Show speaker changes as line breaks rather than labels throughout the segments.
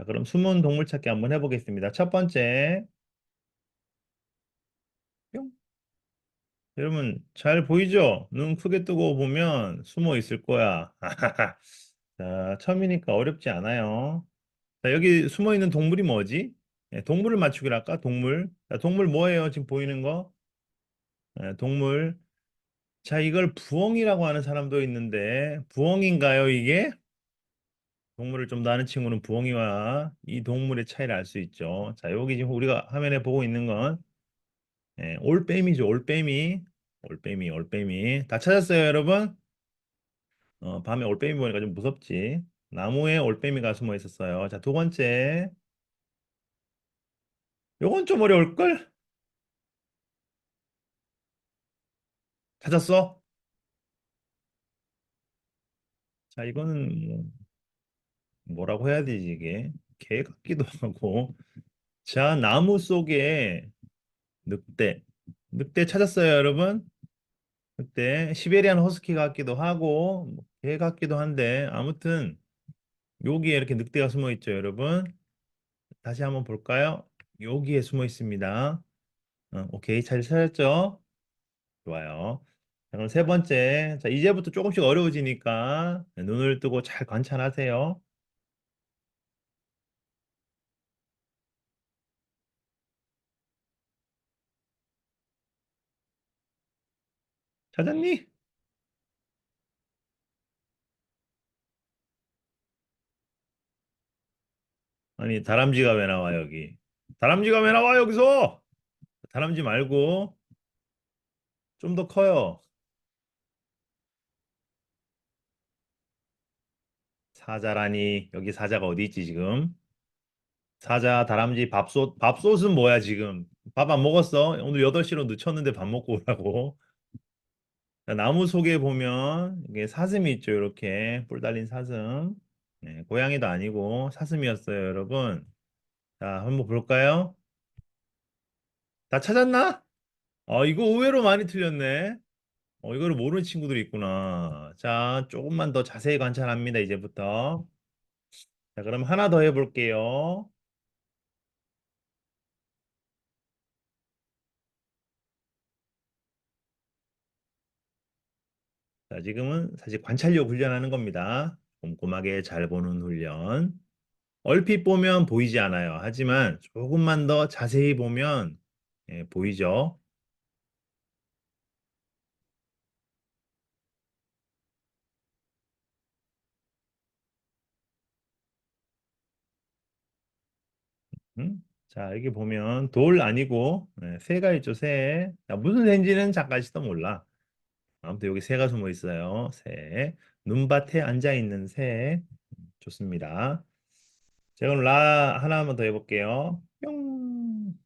자, 그럼 숨은 동물 찾기 한번 해보겠습니다. 첫 번째, 뿅. 여러분, 잘 보이죠? 눈 크게 뜨고 보면 숨어 있을 거야. 자, 처음이니까 어렵지 않아요. 자, 여기 숨어 있는 동물이 뭐지? 동물을 맞추기로 할까? 동물. 자, 동물 뭐예요? 지금 보이는 거? 동물. 자, 이걸 부엉이라고 하는 사람도 있는데, 부엉인가요, 이게? 동물을 좀 더 아는 친구는 부엉이와 이 동물의 차이를 알 수 있죠. 자, 여기 지금 우리가 화면에 보고 있는 건 올빼미죠, 올빼미. 올빼미, 올빼미. 다 찾았어요, 여러분? 밤에 올빼미 보니까 좀 무섭지. 나무에 올빼미가 숨어 있었어요. 자, 두 번째. 요건 좀 어려울걸? 찾았어? 자, 이거는 뭐라고 해야 되지, 이게? 개 같기도 하고. 자, 나무 속에 늑대. 늑대 찾았어요, 여러분? 늑대. 시베리안 허스키 같기도 하고, 개 같기도 한데, 아무튼, 여기에 이렇게 늑대가 숨어 있죠, 여러분? 다시 한번 볼까요? 여기에 숨어 있습니다. 오케이, 잘 찾았죠? 좋아요. 자, 그럼 세 번째. 자, 이제부터 조금씩 어려워지니까 눈을 뜨고 잘 관찰하세요. 찾았니? 아니, 다람쥐가 왜 나와, 여기? 다람쥐가 왜 나와, 여기서? 다람쥐 말고 좀 더 커요. 사자라니, 여기 사자가 어디 있지, 지금? 사자, 다람쥐, 밥솥. 밥솥은 뭐야, 지금? 밥 안 먹었어? 오늘 8시로 늦췄는데 밥 먹고 오라고. 자, 나무 속에 보면 이게 사슴이 있죠, 이렇게. 뿔 달린 사슴. 네, 고양이도 아니고 사슴이었어요, 여러분. 자, 한번 볼까요? 다 찾았나? 이거 의외로 많이 틀렸네. 이거를 모르는 친구들이 있구나. 자, 조금만 더 자세히 관찰합니다, 이제부터. 자, 그럼 하나 더 해볼게요. 자, 지금은 사실 관찰력 훈련하는 겁니다. 꼼꼼하게 잘 보는 훈련. 얼핏 보면 보이지 않아요. 하지만 조금만 더 자세히 보면 보이죠? 자, 여기 보면 돌 아니고 새가 있죠, 새. 자, 무슨 새인지는 잠깐씩도 몰라. 아무튼 여기 새가 숨어 있어요. 새. 눈밭에 앉아 있는 새. 좋습니다. 제가 그럼 하나만 더 해볼게요. 뿅.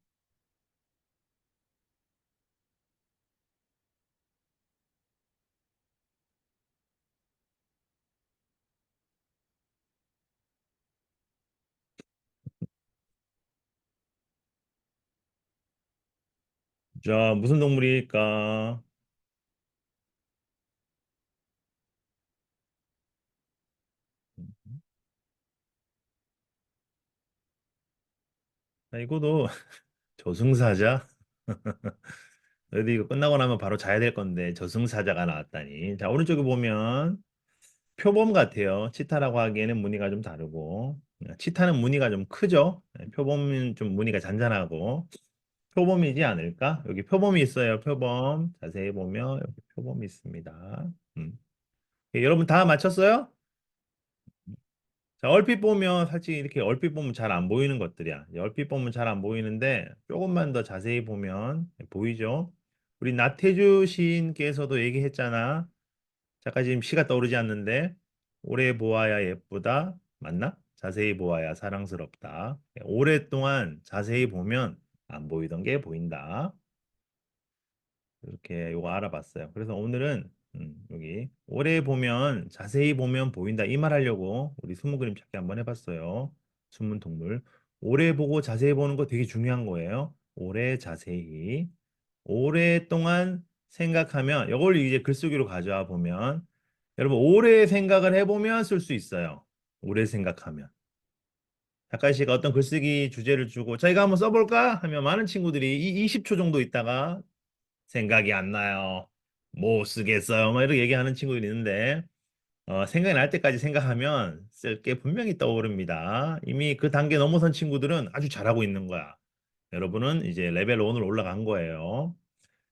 자, 무슨 동물일까? 자, 이거도 저승사자? 그래도 이거 끝나고 나면 바로 자야 될 건데 저승사자가 나왔다니. 자, 오른쪽에 보면 표범 같아요. 치타라고 하기에는 무늬가 좀 다르고 치타는 무늬가 좀 크죠. 표범은 좀 무늬가 잔잔하고 표범이지 않을까? 여기 표범이 있어요. 표범 자세히 보면 여기 표범이 있습니다. 음. 여러분 다 맞췄어요? 자, 얼핏 보면 사실 이렇게 얼핏 보면 잘 안 보이는 것들이야. 얼핏 보면 잘 안 보이는데 조금만 더 자세히 보면 보이죠? 우리 나태주 시인께서도 얘기했잖아. 잠깐 지금 시가 떠오르지 않는데 오래 보아야 예쁘다. 맞나? 자세히 보아야 사랑스럽다. 오랫동안 자세히 보면 안 보이던 게 보인다. 이렇게 요거 알아봤어요. 그래서 오늘은 여기 오래 보면 자세히 보면 보인다 이 말 하려고 우리 숨은 그림 찾기 한번 해봤어요. 숨은 동물. 오래 보고 자세히 보는 거 되게 중요한 거예요. 오래 자세히. 오랫동안 생각하면 이걸 이제 글쓰기로 가져와 보면 여러분 오래 생각을 해보면 쓸 수 있어요. 오래 생각하면. 작가 씨가 어떤 글쓰기 주제를 주고 저희가 한번 써볼까 하면 많은 친구들이 이 20초 정도 있다가 생각이 안 나요. 못 쓰겠어요. 막 이렇게 얘기하는 친구들이 있는데 생각이 날 때까지 생각하면 쓸 게 분명히 떠오릅니다. 이미 그 단계 넘어선 친구들은 아주 잘하고 있는 거야. 여러분은 이제 레벨 1으로 올라간 거예요.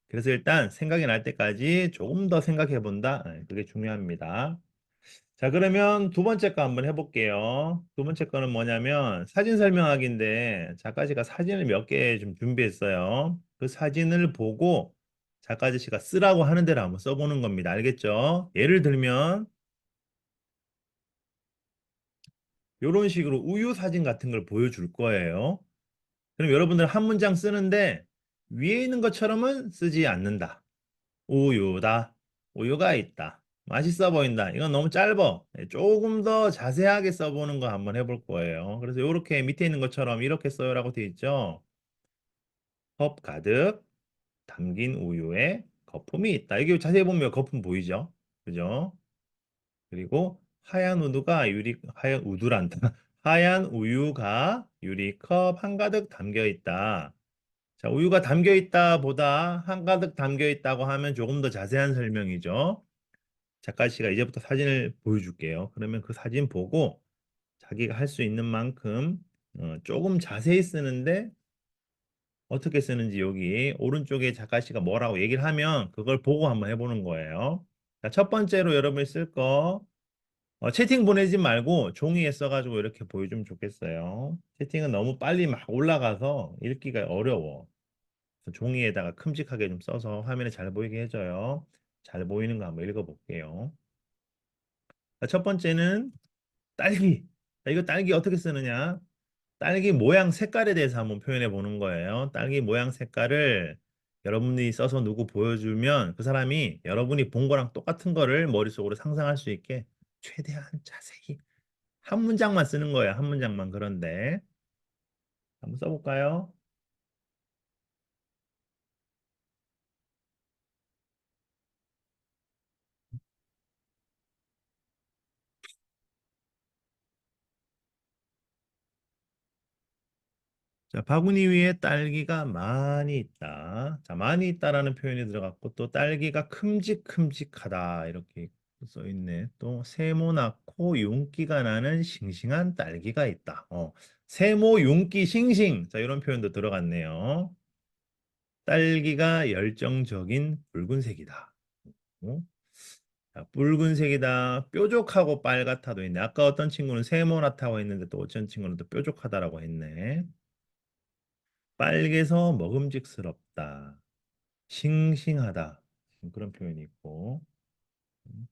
그래서 일단 생각이 날 때까지 조금 더 생각해 본다. 그게 중요합니다. 자, 그러면 두 번째 거 한번 해볼게요. 두 번째 거는 뭐냐면 사진 설명하기인데 작가 아저씨가 사진을 몇 개 좀 준비했어요. 그 사진을 보고 작가 아저씨가 쓰라고 하는 대로 한번 써보는 겁니다. 알겠죠? 예를 들면 이런 식으로 우유 사진 같은 걸 보여줄 거예요. 그럼 여러분들 한 문장 쓰는데 위에 있는 것처럼은 쓰지 않는다. 우유다. 우유가 있다. 맛있어 보인다. 이건 너무 짧아. 조금 더 자세하게 써보는 거 한번 해볼 거예요. 그래서 이렇게 밑에 있는 것처럼 이렇게 써요라고 되어 있죠. 컵 가득 담긴 우유에 거품이 있다. 이게 자세히 보면 거품 보이죠? 그죠? 그리고 하얀 우두가 하얀 우두란다. 하얀 우유가 유리컵 한가득 담겨 있다. 자, 우유가 담겨 있다 보다 한가득 담겨 있다고 하면 조금 더 자세한 설명이죠. 작가 씨가 이제부터 사진을 보여줄게요. 그러면 그 사진 보고 자기가 할 수 있는 만큼 조금 자세히 쓰는데 어떻게 쓰는지 여기 오른쪽에 작가 씨가 뭐라고 얘기를 하면 그걸 보고 한번 해보는 거예요. 자, 첫 번째로 여러분이 쓸 거 채팅 보내지 말고 종이에 써가지고 이렇게 보여주면 좋겠어요. 채팅은 너무 빨리 막 올라가서 읽기가 어려워. 그래서 종이에다가 큼직하게 좀 써서 화면에 잘 보이게 해줘요. 잘 보이는 거 한번 읽어볼게요. 자, 첫 번째는 딸기. 자, 이거 딸기 어떻게 쓰느냐? 딸기 모양 색깔에 대해서 한번 표현해 보는 거예요. 딸기 모양 색깔을 여러분이 써서 누구 보여주면 그 사람이 여러분이 본 거랑 똑같은 거를 머릿속으로 상상할 수 있게 최대한 자세히 한 문장만 쓰는 거예요. 한 문장만. 그런데 한번 써볼까요? 자, 바구니 위에 딸기가 많이 있다. 자, 많이 있다라는 표현이 들어갔고 또 딸기가 큼직큼직하다 이렇게 써 있네. 또 세모나고 윤기가 나는 싱싱한 딸기가 있다. 세모, 윤기, 싱싱. 자, 이런 표현도 들어갔네요. 딸기가 열정적인 붉은색이다. 어? 자, 붉은색이다. 뾰족하고 빨갛다도 있네. 아까 어떤 친구는 세모나타고 했는데 또 어떤 친구는 또 뾰족하다라고 했네. 빨개서 먹음직스럽다. 싱싱하다. 그런 표현이 있고. 음,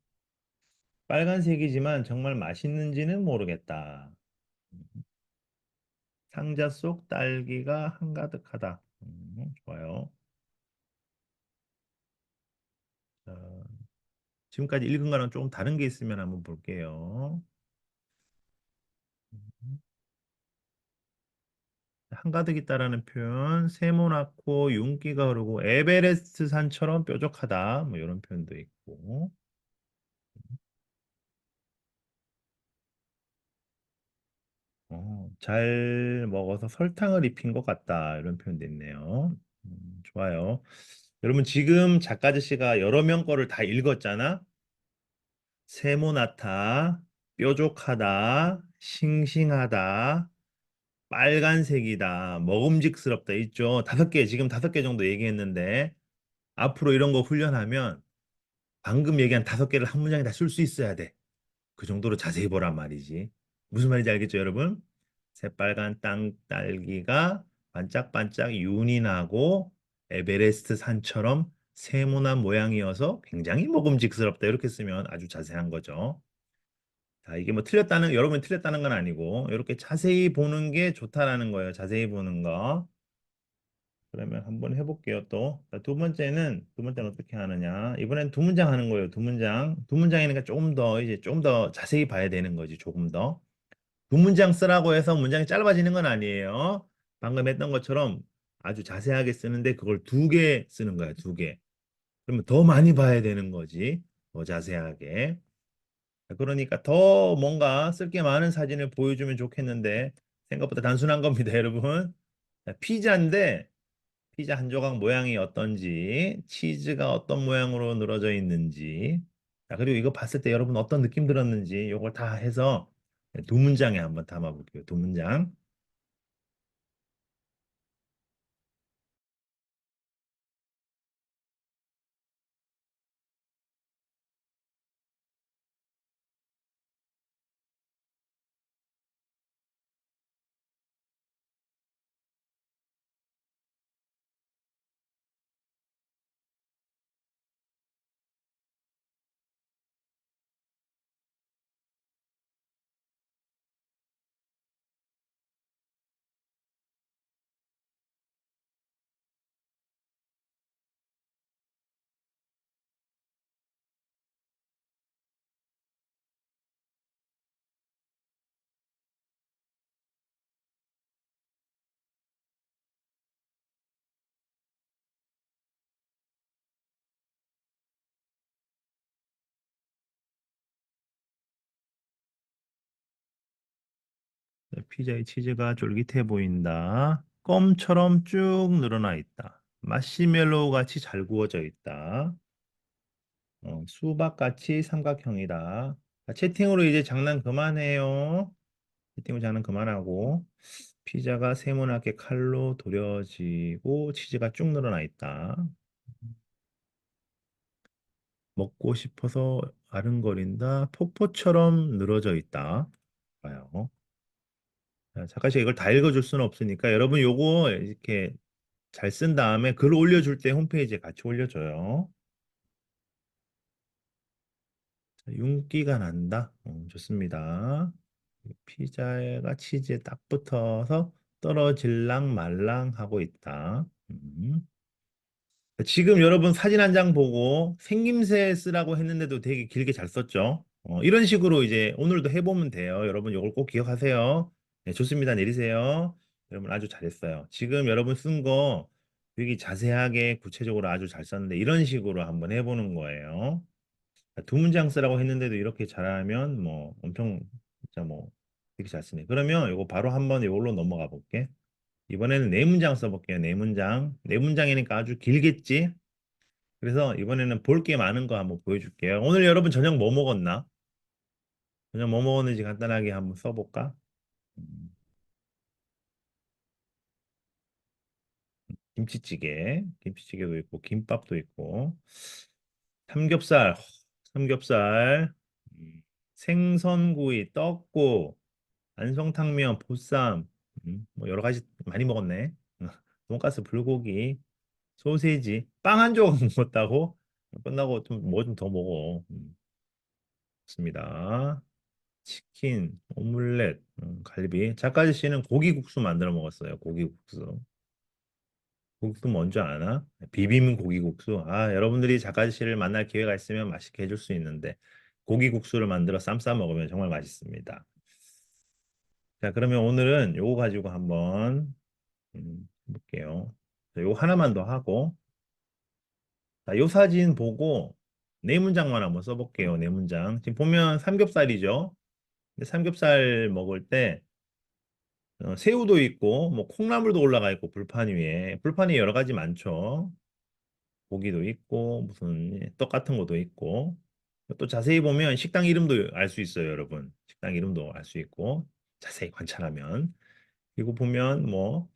빨간색이지만 정말 맛있는지는 모르겠다. 상자 속 딸기가 한가득하다. 좋아요. 자, 지금까지 읽은 거랑 조금 다른 게 있으면 한번 볼게요. 음, 한가득 있다라는 표현, 세모나고 윤기가 흐르고 에베레스트 산처럼 뾰족하다. 뭐 이런 표현도 있고. 잘 먹어서 설탕을 입힌 것 같다. 이런 표현도 있네요. 좋아요. 여러분 지금 작가 아저씨가 여러 명 거를 다 읽었잖아. 세모나타, 뾰족하다, 싱싱하다, 빨간색이다, 먹음직스럽다 있죠. 다섯 개, 지금 다섯 개 정도 얘기했는데 앞으로 이런 거 훈련하면 방금 얘기한 다섯 개를 한 문장에 다 쓸 수 있어야 돼. 그 정도로 자세히 보란 말이지. 무슨 말인지 알겠죠, 여러분? 새빨간 땅 딸기가 반짝반짝 윤이 나고 에베레스트 산처럼 세모난 모양이어서 굉장히 먹음직스럽다. 이렇게 쓰면 아주 자세한 거죠. 자, 이게 뭐 틀렸다는, 여러분이 틀렸다는 건 아니고, 이렇게 자세히 보는 게 좋다라는 거예요. 자세히 보는 거. 그러면 한번 해볼게요, 또. 자, 두 번째는 어떻게 하느냐. 이번엔 두 문장 하는 거예요. 두 문장. 두 문장이니까 조금 더, 이제 좀 더 자세히 봐야 되는 거지, 조금 더. 두 문장 쓰라고 해서 문장이 짧아지는 건 아니에요. 방금 했던 것처럼 아주 자세하게 쓰는데 그걸 두 개 쓰는 거야, 두 개. 그러면 더 많이 봐야 되는 거지. 더 자세하게. 그러니까 더 뭔가 쓸 게 많은 사진을 보여주면 좋겠는데 생각보다 단순한 겁니다, 여러분. 자, 피자인데 피자 한 조각 모양이 어떤지, 치즈가 어떤 모양으로 늘어져 있는지, 자, 그리고 이거 봤을 때 여러분 어떤 느낌 들었는지 이걸 다 해서 두 문장에 한번 담아볼게요. 두 문장. 자, 피자의 치즈가 쫄깃해 보인다. 껌처럼 쭉 늘어나 있다. 마시멜로우 같이 잘 구워져 있다. 수박같이 삼각형이다. 자, 채팅으로 이제 장난 그만해요. 채팅으로 장난 그만하고. 피자가 세모나게 칼로 도려지고 치즈가 쭉 늘어나 있다. 먹고 싶어서 아른거린다. 폭포처럼 늘어져 있다. 봐요. 자, 잠깐씩 이걸 다 읽어줄 수는 없으니까 여러분 요거 이렇게 잘 쓴 다음에 글 올려줄 때 홈페이지에 같이 올려줘요. 자, 윤기가 난다. 좋습니다. 피자가 치즈에 딱 붙어서 떨어질랑 말랑 하고 있다. 지금 여러분 사진 한 장 보고 생김새 쓰라고 했는데도 되게 길게 잘 썼죠. 이런 식으로 이제 오늘도 해보면 돼요. 여러분 이걸 꼭 기억하세요. 네, 좋습니다. 내리세요. 여러분 아주 잘했어요. 지금 여러분 쓴 거 되게 자세하게 구체적으로 아주 잘 썼는데 이런 식으로 한번 해보는 거예요. 두 문장 쓰라고 했는데도 이렇게 잘하면 뭐 엄청 진짜 뭐 되게 잘 쓰네. 그러면 이거 바로 한번 이걸로 넘어가 볼게. 이번에는 네 문장 써볼게요. 네 문장. 네 문장이니까 아주 길겠지? 그래서 이번에는 볼 게 많은 거 한번 보여줄게요. 오늘 여러분 저녁 뭐 먹었나? 저녁 뭐 먹었는지 간단하게 한번 써볼까? 음, 김치찌개도 있고, 김밥도 있고, 삼겹살, 삼겹살, 음, 생선구이, 떡국, 안성탕면, 보쌈, 뭐 여러 가지 많이 먹었네. 돈가스, 불고기, 소세지, 빵 한 조각 먹었다고? 끝나고 좀 뭐 좀 더 먹어. 좋습니다. 치킨, 오믈렛, 갈비. 작가지 씨는 고기국수 만들어 먹었어요. 고기국수. 고기국수 뭔지 아나? 비빔 고기국수. 아, 여러분들이 작가지 씨를 만날 기회가 있으면 맛있게 해줄 수 있는데 고기국수를 만들어 쌈 싸 먹으면 정말 맛있습니다. 자, 그러면 오늘은 요거 가지고 한번 해볼게요. 자, 요거 하나만 더 하고 자, 요 사진 보고 네 문장만 한번 써볼게요. 네 문장. 지금 보면 삼겹살이죠. 근데 삼겹살 먹을 때 새우도 있고 뭐 콩나물도 올라가 있고 불판 위에 불판이 여러 가지 많죠. 고기도 있고 무슨 떡 같은 것도 있고 또 자세히 보면 식당 이름도 알 수 있어요, 여러분. 식당 이름도 알 수 있고 자세히 관찰하면 그리고 보면 뭐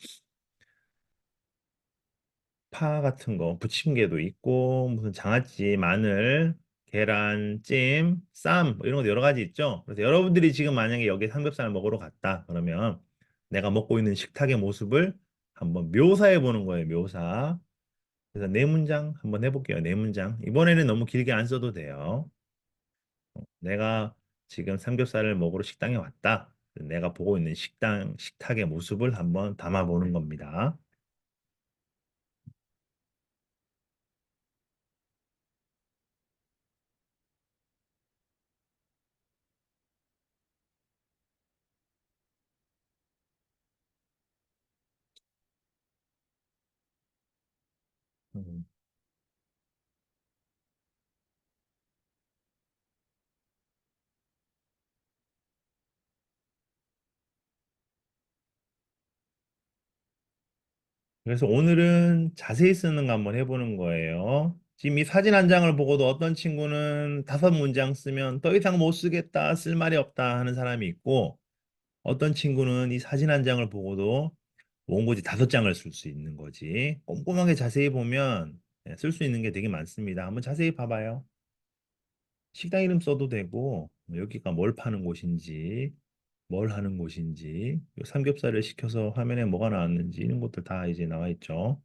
파 같은 거 부침개도 있고 무슨 장아찌, 마늘, 계란, 찜, 쌈 뭐 이런 것도 여러 가지 있죠. 그래서 여러분들이 지금 만약에 여기 삼겹살 먹으러 갔다 그러면 내가 먹고 있는 식탁의 모습을 한번 묘사해 보는 거예요. 묘사. 그래서 네 문장 한번 해볼게요. 네 문장. 이번에는 너무 길게 안 써도 돼요. 내가 지금 삼겹살을 먹으러 식당에 왔다. 내가 보고 있는 식탁의 모습을 한번 담아보는 겁니다. 음, 그래서 오늘은 자세히 쓰는 거 한번 해보는 거예요. 지금 이 사진 한 장을 보고도 어떤 친구는 5문장 쓰면 더 이상 못 쓰겠다, 쓸 말이 없다 하는 사람이 있고, 어떤 친구는 이 사진 한 장을 보고도 원고지 5장을 쓸 수 있는 거지. 꼼꼼하게 자세히 보면 쓸 수 있는 게 되게 많습니다. 한번 자세히 봐봐요. 식당 이름 써도 되고, 여기가 뭘 파는 곳인지, 뭘 하는 곳인지, 요 삼겹살을 시켜서 화면에 뭐가 나왔는지 이런 것들 다 이제 나와 있죠.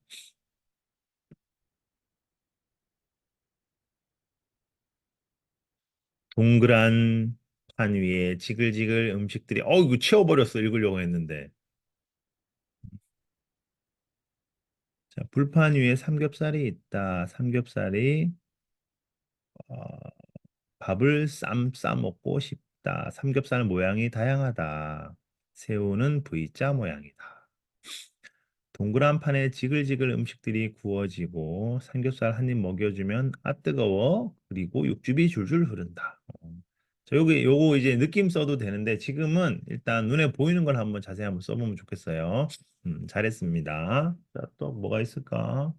동그란 판 위에 지글지글 음식들이, 이거 치워버렸어. 읽으려고 했는데. 자, 불판 위에 삼겹살이 있다. 삼겹살이 어, 밥을 싸 먹고 싶다. 삼겹살 모양이 다양하다. 새우는 V자 모양이다. 동그란 판에 지글지글 음식들이 구워지고 삼겹살 한 입 먹여주면 아 뜨거워. 그리고 육즙이 줄줄 흐른다. 자, 요거 이제 느낌 써도 되는데 지금은 일단 눈에 보이는 걸 한번 자세히 한번 써보면 좋겠어요. 잘했습니다. 자, 또 뭐가 있을까?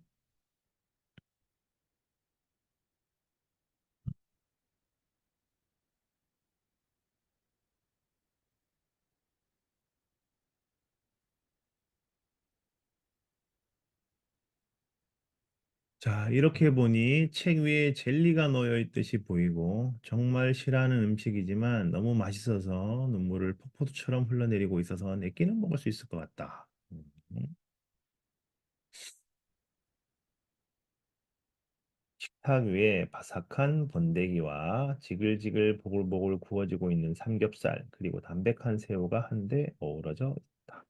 자, 이렇게 보니 책 위에 젤리가 놓여 있듯이 보이고 정말 싫어하는 음식이지만 너무 맛있어서 눈물을 폭포수처럼 흘러내리고 있어서 내 끼는 먹을 수 있을 것 같다. 식탁 위에 바삭한 번데기와 지글지글 보글보글 구워지고 있는 삼겹살 그리고 담백한 새우가 한데 어우러져 있다.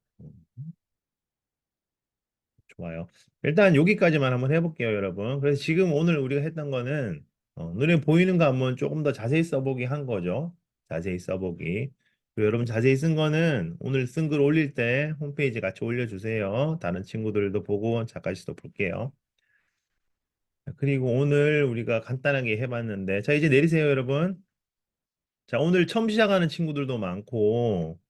좋아요. 일단 여기까지만 한번 해볼게요, 여러분. 그래서 지금 오늘 우리가 했던 거는 눈에 보이는 거 한번 조금 더 자세히 써보기 한 거죠. 자세히 써보기. 그리고 여러분 자세히 쓴 거는 오늘 쓴 글 올릴 때 홈페이지 같이 올려주세요. 다른 친구들도 보고 작가씨도 볼게요. 그리고 오늘 우리가 간단하게 해봤는데, 자, 이제 내리세요, 여러분. 자, 오늘 처음 시작하는 친구들도 많고,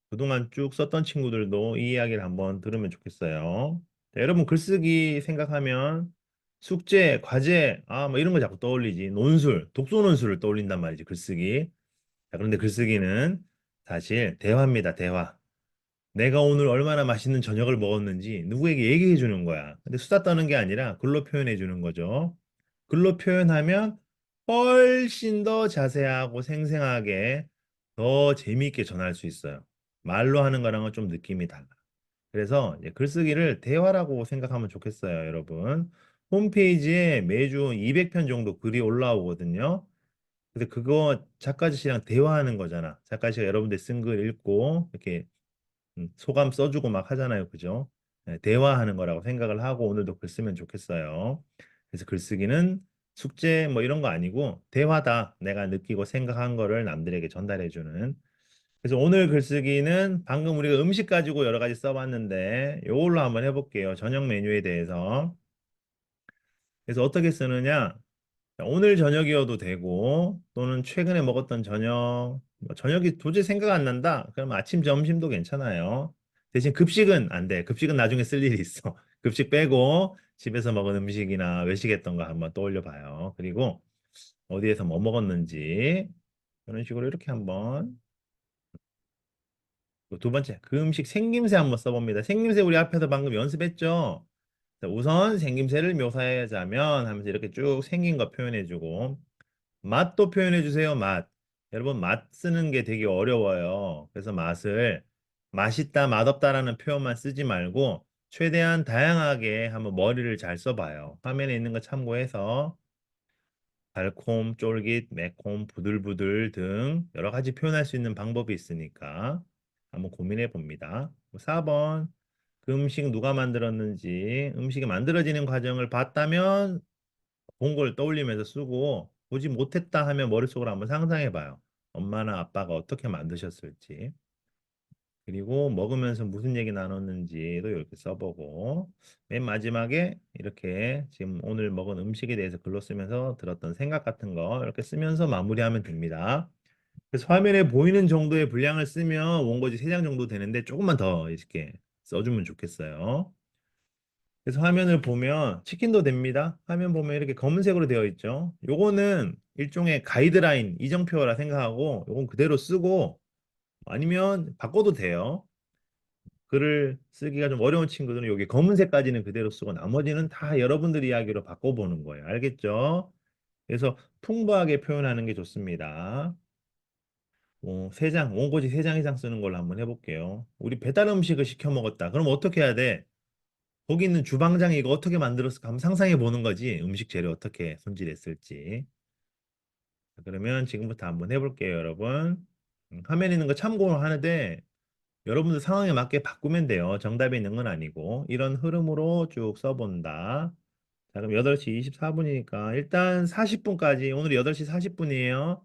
그동안 쭉 썼던 친구들도 이 이야기를 한번 들으면 좋겠어요. 자, 여러분 글쓰기 생각하면 숙제, 과제, 뭐 이런 거 자꾸 떠올리지. 논술, 독서 논술을 떠올린단 말이지, 글쓰기. 자, 그런데 글쓰기는 사실 대화입니다, 대화. 내가 오늘 얼마나 맛있는 저녁을 먹었는지 누구에게 얘기해 주는 거야. 근데 수다 떠는 게 아니라 글로 표현해 주는 거죠. 글로 표현하면 훨씬 더 자세하고 생생하게 더 재미있게 전할 수 있어요. 말로 하는 거랑은 좀 느낌이 달라. 그래서 이제 글쓰기를 대화라고 생각하면 좋겠어요, 여러분. 홈페이지에 매주 200편 정도 글이 올라오거든요. 근데 그거 작가 씨랑 대화하는 거잖아. 작가 씨가 여러분들 쓴 글 읽고 이렇게 소감 써주고 막 하잖아요. 그죠? 네, 대화하는 거라고 생각을 하고 오늘도 글 쓰면 좋겠어요. 그래서 글쓰기는 숙제 뭐 이런 거 아니고 대화다. 내가 느끼고 생각한 거를 남들에게 전달해주는. 그래서 오늘 글쓰기는 방금 우리가 음식 가지고 여러 가지 써봤는데 이걸로 한번 해볼게요. 저녁 메뉴에 대해서. 그래서 어떻게 쓰느냐? 자, 오늘 저녁이어도 되고 또는 최근에 먹었던 저녁 저녁이 도저히 생각 안 난다. 그럼 아침 점심도 괜찮아요. 대신 급식은 안 돼. 급식은 나중에 쓸 일이 있어. 급식 빼고 집에서 먹은 음식이나 외식했던 거 한번 떠올려 봐요. 그리고 어디에서 뭐 먹었는지 그런 식으로 이렇게 한번 두 번째 그 음식 생김새 한번 써봅니다. 생김새 우리 앞에서 방금 연습했죠. 자, 우선 생김새를 묘사하자면 하면서 이렇게 쭉 생긴 거 표현해주고 맛도 표현해 주세요, 맛. 여러분, 맛 쓰는 게 되게 어려워요. 그래서 맛을 맛있다, 맛없다라는 표현만 쓰지 말고 최대한 다양하게 한번 머리를 잘 써봐요. 화면에 있는 거 참고해서 달콤, 쫄깃, 매콤, 부들부들 등 여러 가지 표현할 수 있는 방법이 있으니까 한번 고민해 봅니다. 4번, 그 음식 누가 만들었는지 음식이 만들어지는 과정을 봤다면 본 걸 떠올리면서 쓰고 보지 못했다 하면 머릿속으로 한번 상상해 봐요. 엄마나 아빠가 어떻게 만드셨을지. 그리고 먹으면서 무슨 얘기 나눴는지도 이렇게 써보고 맨 마지막에 이렇게 지금 오늘 먹은 음식에 대해서 글로 쓰면서 들었던 생각 같은 거 이렇게 쓰면서 마무리하면 됩니다. 그래서 화면에 보이는 정도의 분량을 쓰면 원고지 3장 정도 되는데 조금만 더 이렇게 써주면 좋겠어요. 그래서 화면을 보면 치킨도 됩니다. 화면 보면 이렇게 검은색으로 되어 있죠. 요거는 일종의 가이드라인, 이정표라 생각하고 요건 그대로 쓰고 아니면 바꿔도 돼요. 글을 쓰기가 좀 어려운 친구들은 여기 검은색까지는 그대로 쓰고 나머지는 다 여러분들 이야기로 바꿔보는 거예요. 알겠죠? 그래서 풍부하게 표현하는 게 좋습니다. 세 장, 원고지 세 장 이상 쓰는 걸로 한번 해볼게요. 우리 배달 음식을 시켜 먹었다. 그럼 어떻게 해야 돼? 거기 있는 주방장이 이거 어떻게 만들었을까 한번 상상해 보는 거지. 음식 재료 어떻게 손질했을지. 자, 그러면 지금부터 한번 해볼게요, 여러분. 화면에 있는 거 참고하는데 여러분들 상황에 맞게 바꾸면 돼요. 정답이 있는 건 아니고. 이런 흐름으로 쭉 써본다. 자, 그럼 8시 24분이니까 일단 40분까지, 오늘 8시 40분이에요.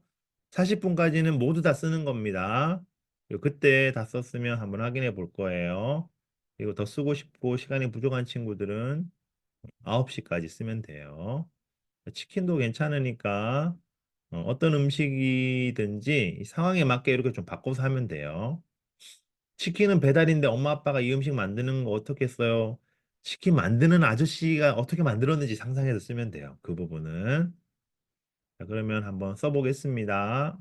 40분까지는 모두 다 쓰는 겁니다. 그리고 그때 다 썼으면 한번 확인해 볼 거예요. 그리고 더 쓰고 싶고 시간이 부족한 친구들은 9시까지 쓰면 돼요. 치킨도 괜찮으니까 떤 음식이든지 이 상황에 맞게 이렇게 좀 바꿔서 하면 돼요. 치킨은 배달인데 엄마 아빠가 이 음식 만드는 거 어떻게 써요? 치킨 만드는 아저씨가 어떻게 만들었는지 상상해서 쓰면 돼요. 그 부분은. 자, 그러면 한번 써보겠습니다.